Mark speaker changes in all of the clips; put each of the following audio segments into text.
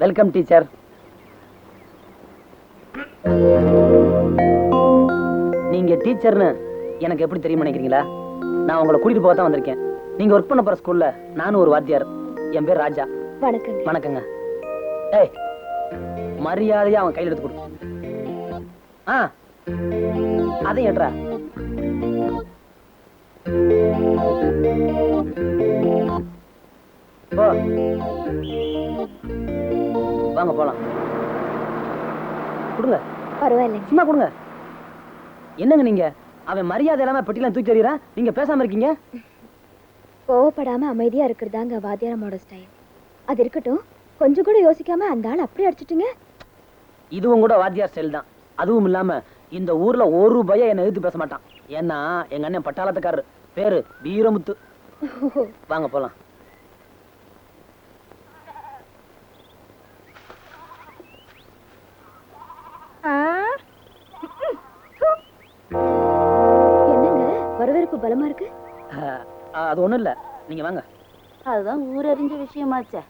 Speaker 1: Welcome teacher. நீங்க டீச்சர்னு எனக்கு எப்படி தெரியும் நினைக்கிறீங்களா? நான் உங்களை கூட்டிட்டு போக தான் வந்திருக்கேன். நீங்க ஒர்க் பண்ண போற ஸ்கூல்ல நானும் ஒரு வாத்தியார். என் பேர் ராஜா.
Speaker 2: வணக்கங்க.
Speaker 1: வணக்கங்க. ஏய், மரியாதையா அவன் கையில் எடுத்து கொடு. அதை ஏட்றா. போ, வாங்க போலாம். கொடுங்க.
Speaker 2: பரவாயில்லை,
Speaker 1: சும்மா கொடுங்க. என்னங்க நீங்க? அவன் மரியாதை இல்லாம பெட்டிலாம் தூக்கி எறியறான், நீங்க பேசாம இருக்கீங்க.
Speaker 2: கோவப்படாம அமைதியா இருக்கிறதாங்க வாத்தியாரமோட ஸ்டைல். அது இருக்கட்டும், கொஞ்சம் கூட யோசிக்காம அந்த ஆள் அப்படி அடிச்சிட்டீங்க.
Speaker 1: இதுவும் கூட வாத்தியார் ஸ்டைல் தான். அதுவும் இல்லாம இந்த ஊர்ல ஒரு பையன் என்ன எதிர்த்து பேச மாட்டான். ஏன்னா எங்க அண்ணன் பட்டாளத்துக்காரரு, பேரு வீரமுத்து. வாங்க போலாம்.
Speaker 2: என்னங்க வரவேற்பு பலமா இருக்கு?
Speaker 1: அது ஒண்ணும் இல்ல, நீங்க வாங்க.
Speaker 3: அதுதான் ஊரறிஞ்ச விஷயமாச்சே.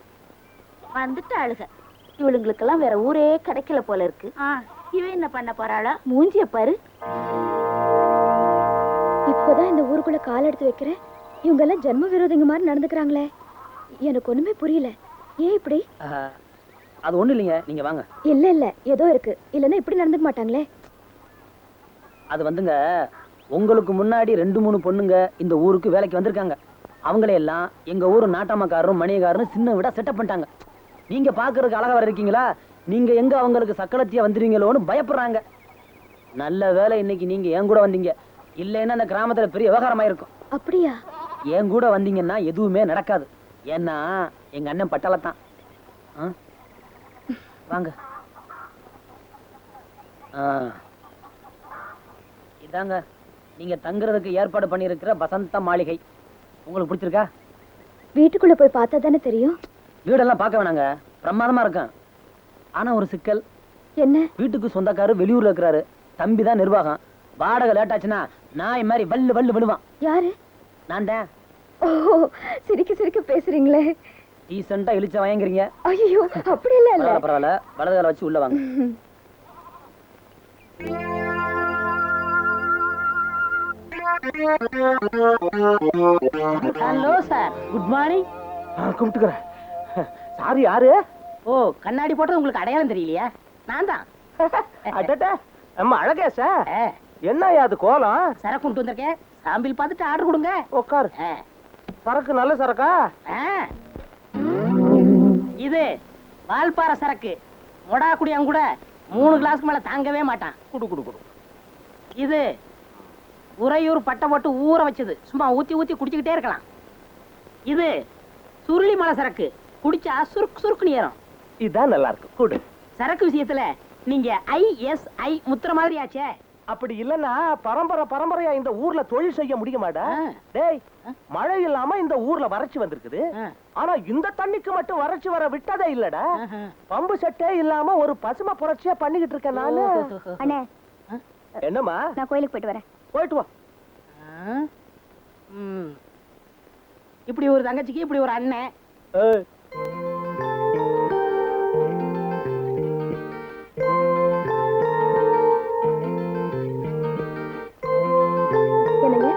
Speaker 3: வந்துட்டு அழுக. இவளுங்களுக்கெல்லாம் வேற ஊரே கிடைக்கல போல இருக்கு. இவ என்ன பண்ண போறாளா? மூஞ்சிய பாரு.
Speaker 2: இப்பதான் இந்த ஊருக்குள்ள கால் எடுத்து வைக்கிறேன், இவங்க எல்லாம் ஜென்ம விரோதிங்க மாதிரி நடந்துக்கிறாங்களே. எனக்கு ஒண்ணுமே புரியல. ஏன் இப்படி?
Speaker 1: அது ஒண்ணு இல்லைங்க, நீங்க வாங்க.
Speaker 2: இல்ல இல்ல, ஏதோ இருக்கு. இல்லன்னா இப்படி நடந்துக்க மாட்டாங்களே.
Speaker 1: அது வந்துங்க, உங்களுக்கு முன்னாடி 2-3 பொண்ணுங்க இந்த ஊருக்கு வேலைக்கு வந்திருக்காங்க. அவங்களே எல்லாம் எங்க ஊர் நாட்டாமக்காரரும் மணியக்காரரும் சின்ன விட செட்டப் பண்ணிட்டாங்க. நீங்க பாக்குறதுக்கு அழகா வர இருக்கீங்களா, நீங்க எங்க அவங்களுக்கு சக்களத்தியா வந்துருவீங்களோன்னு பயப்படுறாங்க. நல்ல வேலை இன்னைக்கு நீங்க என் கூட வந்தீங்க. இல்லைன்னா அந்த கிராமத்துல பெரிய விவகாரமா இருக்கும்.
Speaker 2: அப்படியா?
Speaker 1: என் கூட வந்தீங்கன்னா எதுவுமே நடக்காது. ஏன்னா எங்க அண்ணன் பட்டாளத்தான். வாங்க. இதாங்க நீங்க தங்குறதுக்கு ஏற்பாடு பண்ணியிருக்கிற வசந்த மாளிகை. உங்களுக்கு பிடிச்சிருக்கா?
Speaker 2: வீட்டுக்குள்ள போய் பார்த்தா தானே தெரியும்.
Speaker 1: வீடெல்லாம் பார்க்க வேணாங்க, பிரமாதமா இருக்கும். ஆனா ஒரு சிக்கல்.
Speaker 2: என்ன?
Speaker 1: வீட்டுக்கு சொந்தக்காரு வெளியூர்ல இருக்கிறாரு, தம்பி தான் நிர்வாகம். வாடகை லேட் ஆச்சுன்னா நாய் மாதிரி வல்லு வல்லு விழுவான்.
Speaker 2: யாரு?
Speaker 1: நான் தான்.
Speaker 2: ஓ, சிரிக்க சிரிக்க பேசுறீங்களே.
Speaker 1: டீசெண்டா இழிச்ச வாங்குறீங்க.
Speaker 2: ஐயோ, அப்படி இல்ல. இல்ல
Speaker 1: பரவாயில்ல, வலது கால வச்சு உள்ள வாங்க.
Speaker 3: Hello sir, good morning.
Speaker 1: கூப்பிட்டுக்கிறேன். சாரி, யாரு?
Speaker 3: ஓ, கண்ணாடி போட்டது உங்களுக்கு அடையாளம் தெரியலையா? நான் தான்.
Speaker 1: நம்ம அழகேசா. என்ன அது கோலம்?
Speaker 3: சரக்கு கொண்டு வந்திருக்கேன், சாம்பிள் பார்த்துட்டு ஆர்டர் கொடுங்க.
Speaker 1: உட்காரு. சரக்கு நல்ல சரக்கா?
Speaker 3: இது வால்பாறை சரக்கு. மொடா குடியான் கூட 3 கிளாஸ்க்கு மேல தாங்கவே மாட்டான்.
Speaker 1: குடு குடு குடு.
Speaker 3: இது உறையூர் பட்டை போட்டு ஊற வச்சது, சும்மா ஊத்தி ஊத்தி குடிச்சுக்கிட்டே இருக்கலாம். இது சுருளி மலை சரக்கு, குடிச்சா சுருக்கு சுருக்குன்னு ஏறும்.
Speaker 1: இதான் நல்லா இருக்கு, குடு.
Speaker 3: சரக்கு விஷயத்துல நீங்க ISI முத்திர மாதிரி ஆச்சே.
Speaker 1: அப்படி இல்லன்னா பரம்பரையா இந்த ஊர்ல தொழில் செய்ய முடியுமாடா? டேய், மழை இல்லாம இந்த ஊர்ல வறட்சி வந்திருக்குது. ஆனா இந்த தண்ணிக்கு மட்டும் வறட்சி வர விட்டதே இல்லடா. பம்பு செட்டே இல்லாம ஒரு பசுமை புரட்சியா பண்ணிக்கிட்டு இருக்கேன் நானு.
Speaker 2: அண்ணே,
Speaker 1: என்னம்மா?
Speaker 2: நான் கோயிலுக்கு போயிட்டு வரேன்.
Speaker 1: போயிட்டு வா.
Speaker 3: இப்படி ஒரு தங்கச்சிக்கு இப்படி ஒரு அண்ணன்.
Speaker 2: என்னங்க,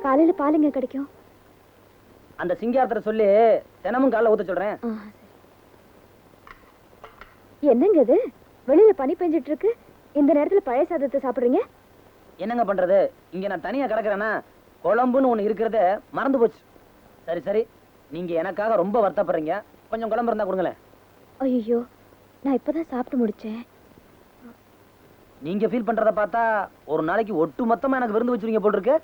Speaker 2: காலையில பாலுங்க கிடைக்கும்?
Speaker 1: அந்த சிங்காரத்தை சொல்லி தினமும் காலைல ஊத்த சொல்றேன்.
Speaker 2: என்னங்க இது, வெளியில பனி பெஞ்சிட்டு இருக்கு, இந்த நேரத்துல பழைய சாதத்தை சாப்பிடுறீங்க?
Speaker 1: என்னங்க பண்றது, இங்க நான் தனியா கிடக்குறேன்னா குழம்புன்னு ஒண்ணு இருக்கிறத மறந்து போச்சு. சரி சரி, நீங்க எனக்காக ரொம்ப வருத்தப்படுறீங்க, கொஞ்சம் குழம்பு இருந்தா கொடுங்களேன்.
Speaker 2: ஐயோ, நான் இப்பதான் சாப்பிட்டு முடிச்சேன்.
Speaker 1: நீங்க ஃபீல் பண்றத பார்த்தா ஒரு நாளைக்கு ஒட்டு மொத்தமா எனக்கு விருந்து வச்சிருங்க போல் இருக்கு.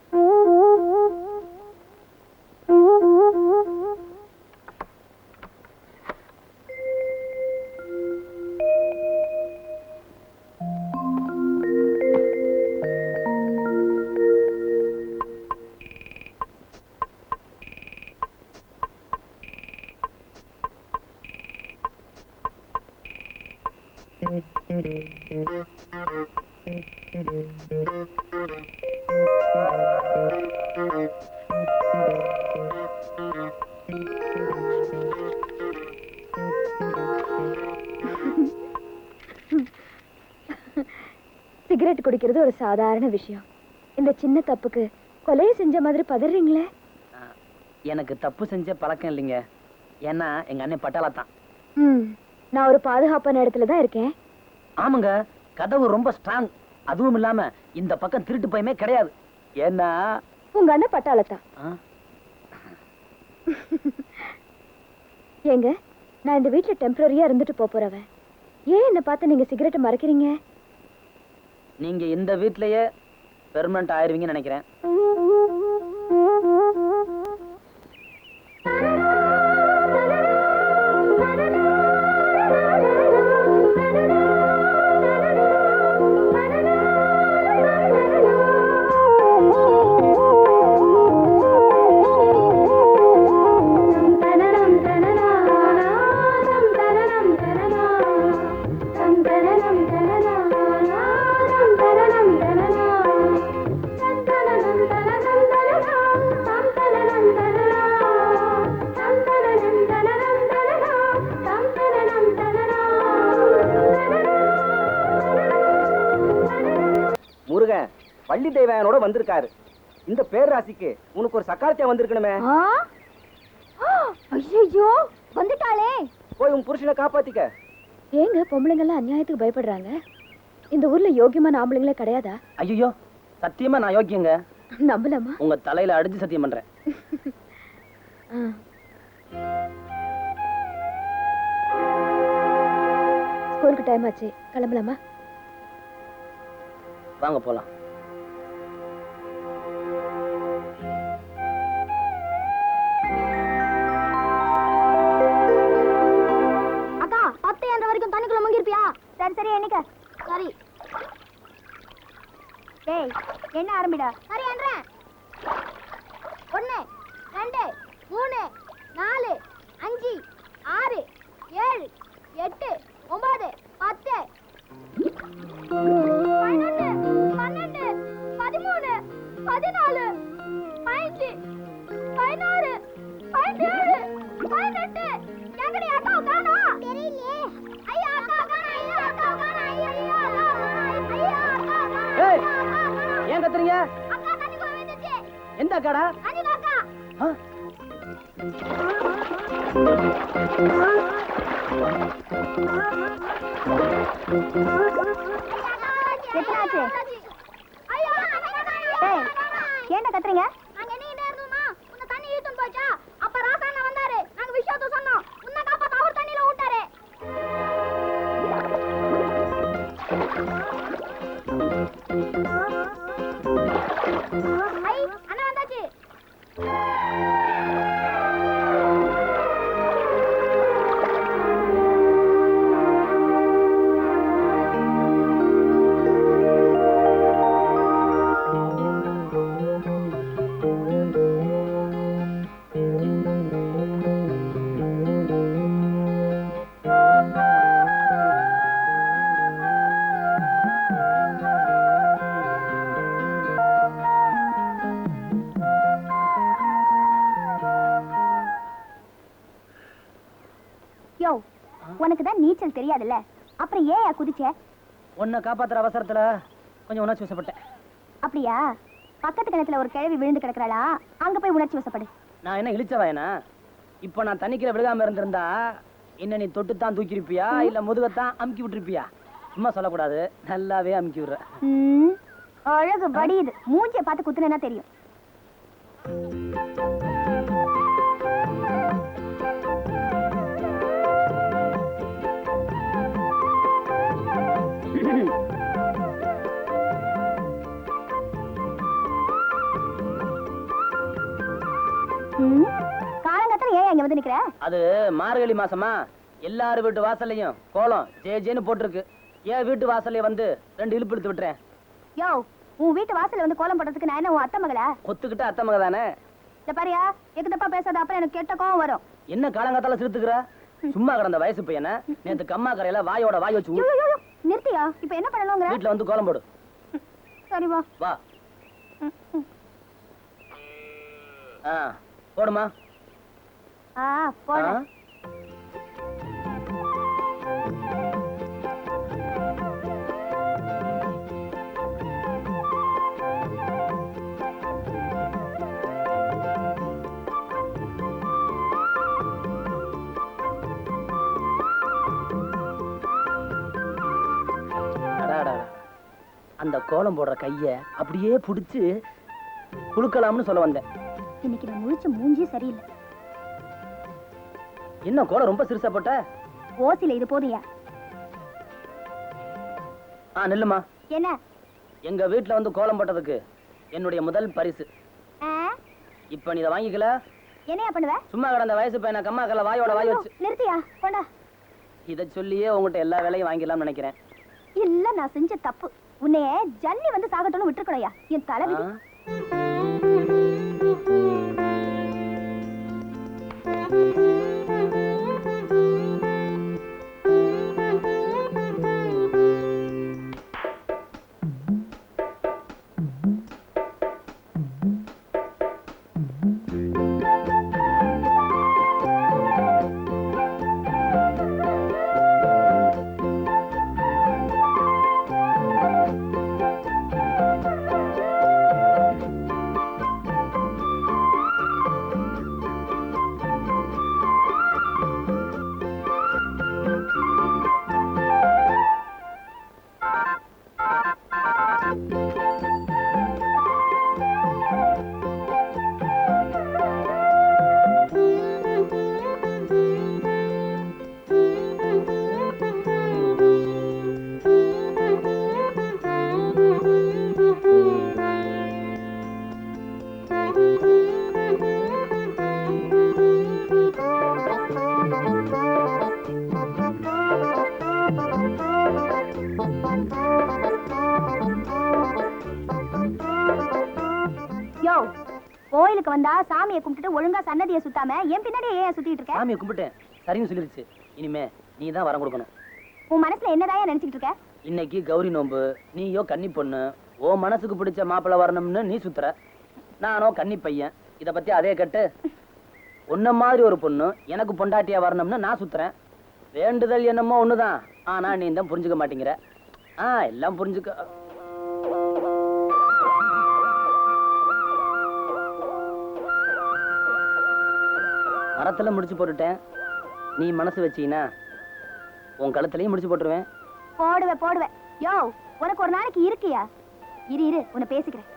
Speaker 2: சிகரெட் குடிக்கிறது ஒரு சாதாரண விஷயம். இந்த சின்ன தப்புக்கு கொலையை செஞ்ச மாதிரி பதறீங்களே.
Speaker 1: எனக்கு தப்பு செஞ்ச பழக்கம் இல்லைங்க. ஏன்னா எங்க அண்ணன் பட்டாளத்தான்.
Speaker 2: நான் ஒரு பாதுகாப்பான இடத்துல தான் இருக்கேன்.
Speaker 1: ஆமாங்க, கதவு ரொம்ப ஸ்ட்ராங். அதுவும் இல்லாம இந்த பக்கம் திருட்டு பயமே கிடையாது. ஏன்னா
Speaker 2: உங்க அண்ணன் பட்டாளத்தான். ஏங்க, நான் இந்த வீட்டுல டெம்பரரியா இருந்துட்டு போறவன். ஏன் என்ன பார்த்து நீங்க சிகரெட்டை மறைக்கிறீங்க?
Speaker 1: நீங்க இந்த வீட்லயே பெர்மனன்ட் ஆயிருவீங்கன்னு நினைக்கிறேன்.
Speaker 4: முருகன் பள்ளி தெய்வனோட வந்திருக்காரு. இந்த பேராசிக்கு உனக்கு ஒரு சக்காலத்தியா வந்திருக்கணுமே.
Speaker 2: ஐயோ, வந்துட்டாளே.
Speaker 4: போய் உன் புருஷனை காப்பாத்திக்க.
Speaker 2: ஏங்க பொம்பளைங்க எல்லாம் அநியாயத்துக்கு பயப்படுறாங்க? இந்த ஊர்ல யோகியமான ஆம்பளைங்களே கிடையாதா?
Speaker 1: ஐயோ, சத்தியமா நான் யோக்கியங்க.
Speaker 2: நம்பலாமா?
Speaker 1: உங்க தலையில அடிச்சு சத்தியம் பண்றேன்.
Speaker 2: ஸ்கூலுக்கு டைம் ஆச்சு, கிளம்பலாமா?
Speaker 1: வாங்க போலாம்.
Speaker 2: அக்கா, 10 என்ற வரைக்கும் தண்ணிக்குள்ள முங்கிருப்பியா? சரி சரி, என்னைக்க சரி. டேய், என்ன ஆரம்பிடா? சரி என்றேன். 1 2 3 4 5 6 7 8 9 10 11 12 13 14 15 16 17 18 எங்கடி அக்கா காணோம்? தெரியலையே. ஐயா அக்கா காணோம், ஐயா அக்கா காணோம், ஐயா அக்கா காணோம், ஐயா அக்கா காணோம்.
Speaker 1: ஏய், ஏன் கத்துறீங்க?
Speaker 2: அக்கா தண்ணிக்குள்ள விழுந்துச்சு.
Speaker 1: எந்த அக்காடா?
Speaker 2: அனிதா அக்கா. எத்தனாச்சு? ஏய், ஏன்டா கத்துறீங்க? நாங்க என்ன இருந்தோமா? உன்னை தண்ணி இழுத்துன்னு போச்சா? அப்ப ராசாண்ணா வந்தாரு. நாங்க விஷயத்தை சொன்னோம். உன்னை காப்பாத்த அவர் தண்ணியில விட்டாரு. ஐ, அண்ணா வந்தாச்சு. யோ, உனக்கு தான் நீச்சல் தெரியாதுல்ல, அப்புறம் ஏன் குதிச்ச?
Speaker 1: உன்னை காப்பாத்துற அவசரத்துல கொஞ்சம் உணர்ச்சி வசப்பட்டேன்.
Speaker 2: அப்படியா? பக்கத்து கிணத்துல ஒரு கிழவி விழுந்து கிடக்குறாளா, அங்க போய் உணர்ச்சி வசப்படு.
Speaker 1: நான் என்ன இழிச்சவாயனா? இப்ப நான் தண்ணிக்குள்ள விழுகாம இருந்திருந்தா என்ன நீ தொட்டுத்தான் தூக்கிருப்பியா இல்ல முதுகத்தான் அமுக்கி விட்டுருப்பியா? சும்மா சொல்லக்கூடாது, நல்லாவே அமுக்கி விடுற.
Speaker 2: அழகு படியுது. மூஞ்சிய பார்த்து குத்துனா தெரியும். காலங்கத்துல ஏன் இங்க வந்து நிக்கிற?
Speaker 1: அது மார்கழி மாசமா, எல்லாரும் வீட்டு வாசல்லையும் கோலம் ஜே ஜேன்னு போட்டிருக்கு. ஏன் வீட்டு வாசல்ல வந்து 2 இழுப்பு எடுத்து விட்டுறேன்.
Speaker 2: யோ, உன் வீட்டு வாசல்ல வந்து கோலம் போடுறதுக்கு நான் என்ன உன் அத்தை மகளா?
Speaker 1: ஒத்துக்கிட்ட அத்தை மக தானே.
Speaker 2: இந்த பாரியா, எக்கு தப்பா பேசாத, அப்புறம் எனக்கு கெட்ட கோவம் வரும்.
Speaker 1: என்ன காலங்காத்தால சிரித்துக்கிற? சும்மா கடந்த வயசு பையனை நேத்து கம்மா கரையில வாயோட வாய் வச்சு
Speaker 2: யோ, யோ, யோ, நிறுத்தியா? இப்ப என்ன பண்ணணும்ங்கற?
Speaker 1: வீட்டுல வந்து கோலம் போடு.
Speaker 2: சரி வா.
Speaker 1: வா. போடுமா.
Speaker 2: போடு.
Speaker 1: அந்த கோலம் போடுற கைய அப்படியே புடிச்சு குலுக்கலாம்னு சொல்ல வந்தேன்.
Speaker 2: இன்னைக்கு நான் முழிச்ச மூஞ்சி சரியில்லை.
Speaker 1: என்ன கோலம் ரொம்ப சிறுசா போட்ட?
Speaker 2: ஓசில இது போதுயா.
Speaker 1: நில்லுமா.
Speaker 2: என்ன?
Speaker 1: எங்க வீட்டுல வந்து கோலம் போட்டதுக்கு என்னுடைய முதல் பரிசு. இப்ப நீ இதை வாங்கிக்கல.
Speaker 2: என்னையா பண்ணுவ?
Speaker 1: சும்மா கடந்த வயசு பையனை கம்மாக்கல வாயோட வாய் வச்சு.
Speaker 2: நிறுத்தியா கொண்டா.
Speaker 1: இதை சொல்லியே உங்ககிட்ட எல்லா வேலையும் வாங்கிடலாம்னு நினைக்கிறேன்.
Speaker 2: இல்ல நான் செஞ்ச தப்பு. உன்னைய ஜன்னி வந்து சாகட்டும்னு விட்டுருக்கணையா. என் தலைவிதி. கோயிலுக்கு வந்தா சாமியை கும்பிட்டுட்டு ஒழுங்கா சன்னதியை சுத்தாம என் பின்னாடியே ஏன் சுத்திட்டு இருக்க?
Speaker 1: சாமியை கும்பிட்டேன், சரின்னு சொல்லிருச்சு. இனிமே நீ தான் வரம் கொடுக்கணும்.
Speaker 2: உன் மனசுல என்னதான் நினைச்சிட்டு இருக்க?
Speaker 1: இன்னைக்கு கௌரி நோம்பு, நீயோ கன்னி பொண்ணு, ஓ மனசுக்கு பிடிச்ச மாப்பிள்ளை வரணும்னு நீ சுத்துற, நானோ கன்னி பையன். இத பத்தி அதே கட்டு. உன்ன மாதிரி ஒரு பொண்ணு எனக்கு பொண்டாட்டியா வரணும்னு நான் சுத்துறேன். வேண்டுதல் என்னமோ ஒண்ணுதான், ஆனா நீ தான் புரிஞ்சுக்க மாட்டேங்கிற. எல்லாம் புரிஞ்சுக்க. மரத்துல முடிச்சு போட்டுட்டேன். நீ மனசு வச்சீனா உன் கழுத்துலயும் முடிச்சு போட்டுருவேன்.
Speaker 2: போடுவேன். யோ, உனக்கு ஒரு நாளைக்கு இருக்கியா? இரு உன்னை பேசிக்கிறேன்.